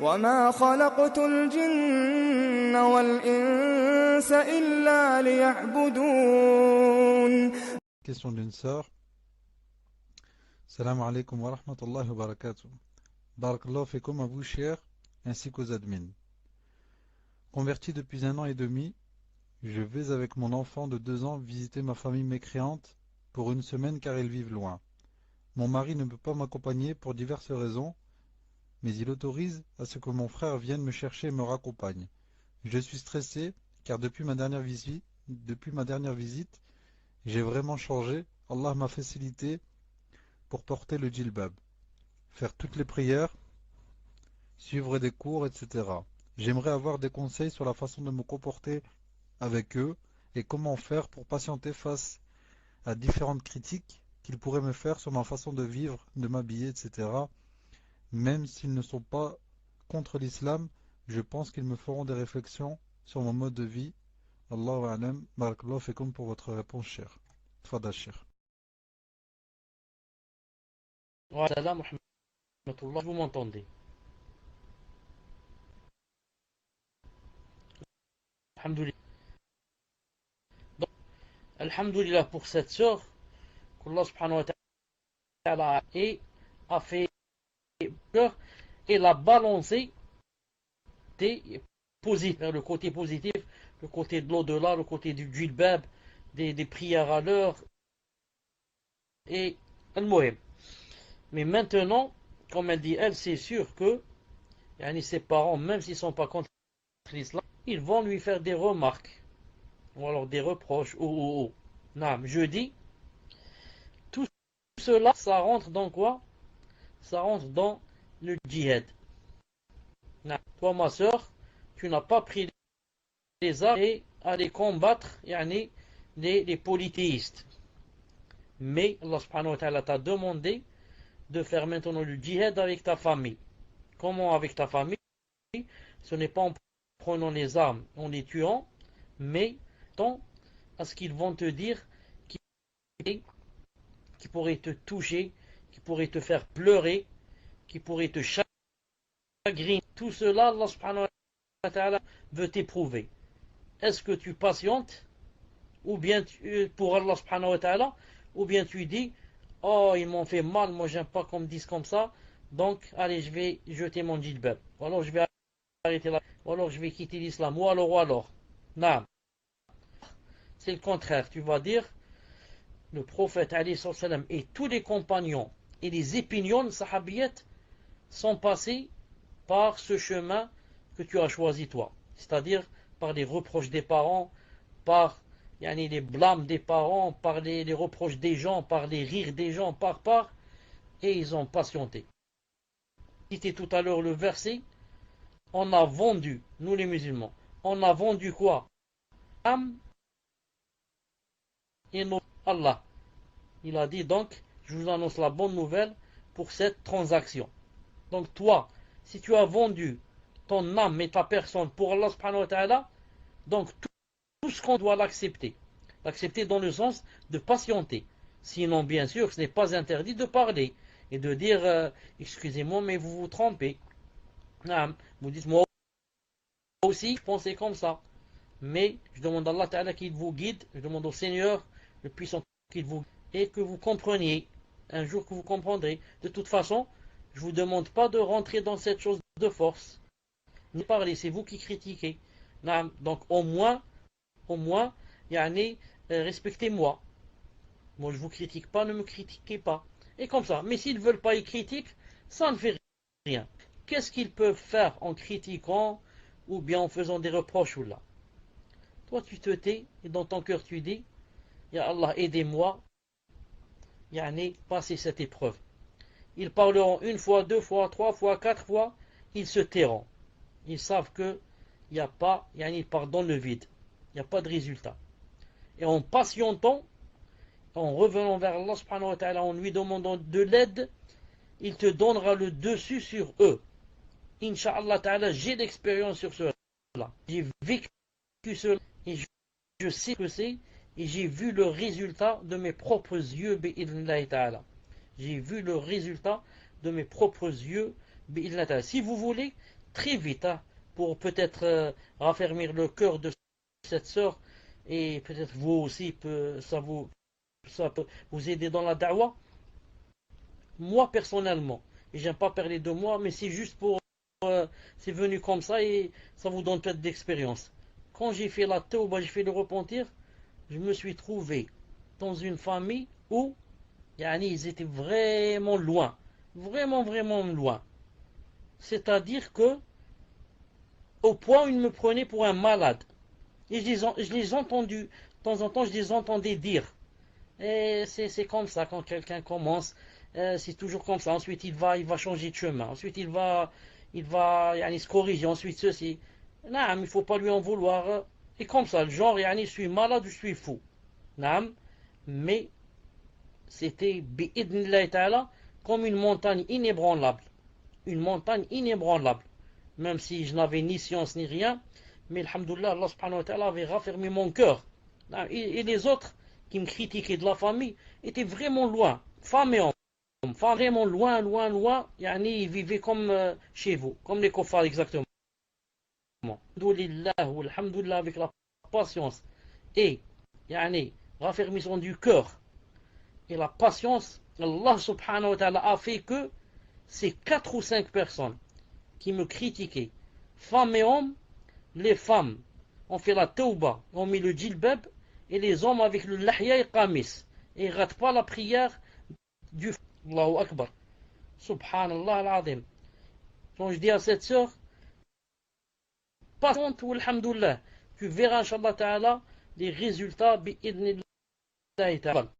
وما خلقت الجن والإنس إلا ليعبدون. Question d'une sœur. Salam alaikum wa rahmatullahi wa barakatuh. Barakallahu fikum à vous, cher, ainsi qu'aux admins. Converti depuis 1 an et demi, je vais avec mon enfant de 2 ans visiter ma famille mécréante pour une semaine car ils vivent loin. Mon mari ne peut pas m'accompagner pour diverses raisons, mais il autorise à ce que mon frère vienne me chercher et me raccompagne. Je suis stressé car depuis ma dernière visite, j'ai vraiment changé. Allah m'a facilité pour porter le djilbab, faire toutes les prières, suivre des cours, etc. J'aimerais avoir des conseils sur la façon de me comporter avec eux et comment faire pour patienter face à différentes critiques qu'ils pourraient me faire sur ma façon de vivre, de m'habiller, etc. Même s'ils ne sont pas contre l'islam, je pense qu'ils me feront des réflexions sur mon mode de vie. Allahu a'lam, barakallahu fikum pour votre réponse, cher. Tfadal, cher. Wa salam wa rahmatullah. Vous m'entendez? Alhamdulillah. Donc, alhamdulillah pour cette sœur qu'Allah subhanahu wa ta'ala a fait peur et l'a balancé positif, vers le côté positif, le côté de l'au-delà, le côté du djilbab, des prières à l'heure et al-muhim. Mais maintenant, comme elle dit, elle, c'est sûr que ses parents, même s'ils ne sont pas contre l'islam, ils vont lui faire des remarques ou alors des reproches. Non, je dis, tout cela, ça rentre dans quoi? Ça rentre dans le djihad. Non. Toi, ma soeur, tu n'as pas pris les armes et aller combattre les polythéistes. Mais Allah subhanahu wa ta'ala t'a demandé de faire maintenant le djihad avec ta famille. Comment avec ta famille? Ce n'est pas en prenant les armes, en les tuant, mais tant à ce qu'ils vont te dire qui pourrait te toucher, qui pourrait te faire pleurer, qui pourrait te chagriner. Tout cela, Allah subhanahu wa ta'ala veut t'éprouver. Est-ce que tu patientes ou bien pour Allah subhanahu wa ta'ala, ou bien tu dis oh ils m'ont fait mal, moi j'aime pas qu'on me dise comme ça, donc allez je vais jeter mon djilbab, ou alors je vais arrêter là, ou alors je vais quitter l'islam, ou alors non, c'est le contraire. Tu vas dire le prophète alayhi sallam et tous les compagnons et les opinions sahabiyettes sont passés par ce chemin que tu as choisi toi, c'est-à-dire par les reproches des parents, par les blâmes des parents, par les reproches des gens, par les rires des gens, et ils ont patienté. Cité tout à l'heure le verset, on a vendu, nous les musulmans, on a vendu quoi? Âme et Allah. Il a dit donc, je vous annonce la bonne nouvelle pour cette transaction. Donc toi, si tu as vendu ton âme et ta personne pour Allah subhanahu wa ta'ala, donc tout ce qu'on doit l'accepter. L'accepter dans le sens de patienter. Sinon, bien sûr, ce n'est pas interdit de parler et de dire excusez-moi, mais vous vous trompez. Vous dites moi aussi, je pensais comme ça. Mais je demande à Allah Ta'ala qu'il vous guide, je demande au Seigneur le puissant qu'il vous guide et que vous compreniez. Un jour que vous comprendrez. De toute façon, je ne vous demande pas de rentrer dans cette chose de force. Ni parler, c'est vous qui critiquez. Donc au moins, respectez-moi. Moi je vous critique pas, ne me critiquez pas. Et comme ça. Mais s'ils ne veulent pas, ils critiquent, ça ne fait rien. Qu'est-ce qu'ils peuvent faire en critiquant ou bien en faisant des reproches ou là? Toi tu te tais et dans ton cœur tu dis Ya Allah aidez-moi, passer cette épreuve. Ils parleront une fois, deux fois, trois fois, quatre fois, ils se tairont. Ils savent que il n'y a pas, ils partent dans le vide. Il n'y a pas de résultat. Et en patientant, en revenant vers Allah subhanahu wa ta'ala, en lui demandant de l'aide, il te donnera le dessus sur eux. Inch'Allah ta'ala, j'ai l'expérience sur cela. J'ai vécu cela et je sais que c'est et j'ai vu le résultat de mes propres yeux, bi'idhnillahi ta'ala. J'ai vu le résultat de mes propres yeux, bi'idhnillahi ta'ala. Si vous voulez, très vite, hein, pour peut-être raffermir le cœur de cette sœur, et peut-être vous aussi, ça peut vous aider dans la da'wah. Moi personnellement, et j'aime pas parler de moi, mais c'est juste pour, c'est venu comme ça et ça vous donne peut-être d'expérience. Quand j'ai fait la tauba, j'ai fait le repentir, je me suis trouvé dans une famille où, yani, ils étaient vraiment loin, vraiment loin. C'est-à-dire que, au point où ils me prenaient pour un malade. Et je les ai entendus, de temps en temps, je les entendais dire. Et c'est comme ça, quand quelqu'un commence, c'est toujours comme ça. Ensuite, il va changer de chemin. Ensuite, il va yani, se corriger. Ensuite, ceci. Non, il ne faut pas lui en vouloir. Et comme ça, le genre, yani, je suis malade ou je suis fou. Non, mais c'était, bi'idnillahi ta'ala, comme une montagne inébranlable. Une montagne inébranlable. Même si je n'avais ni science ni rien, mais alhamdoulilah, Allah subhanahu wa ta'ala avait raffermi mon cœur. Et les autres qui me critiquaient de la famille étaient vraiment loin, femmes et hommes, vraiment loin, yani ils vivaient comme chez vous, comme les kuffars exactement. Alhamdoulilah, avec la patience et yani, raffermissement du cœur et la patience, Allah subhanahu wa ta'ala a fait que ces 4 ou 5 personnes qui me critiquaient, femmes et hommes, les femmes ont fait la tauba, ont mis le djilbab, et les hommes avec le lahya et qamis. Et ils ne ratent pas la prière du Allahu Akbar. Subhanallah al-Azim. Quand je dis à cette sœur, patiente ou alhamdoulilah, tu verras, inshallah ta'ala, les résultats bi'idnillahi ta'ala.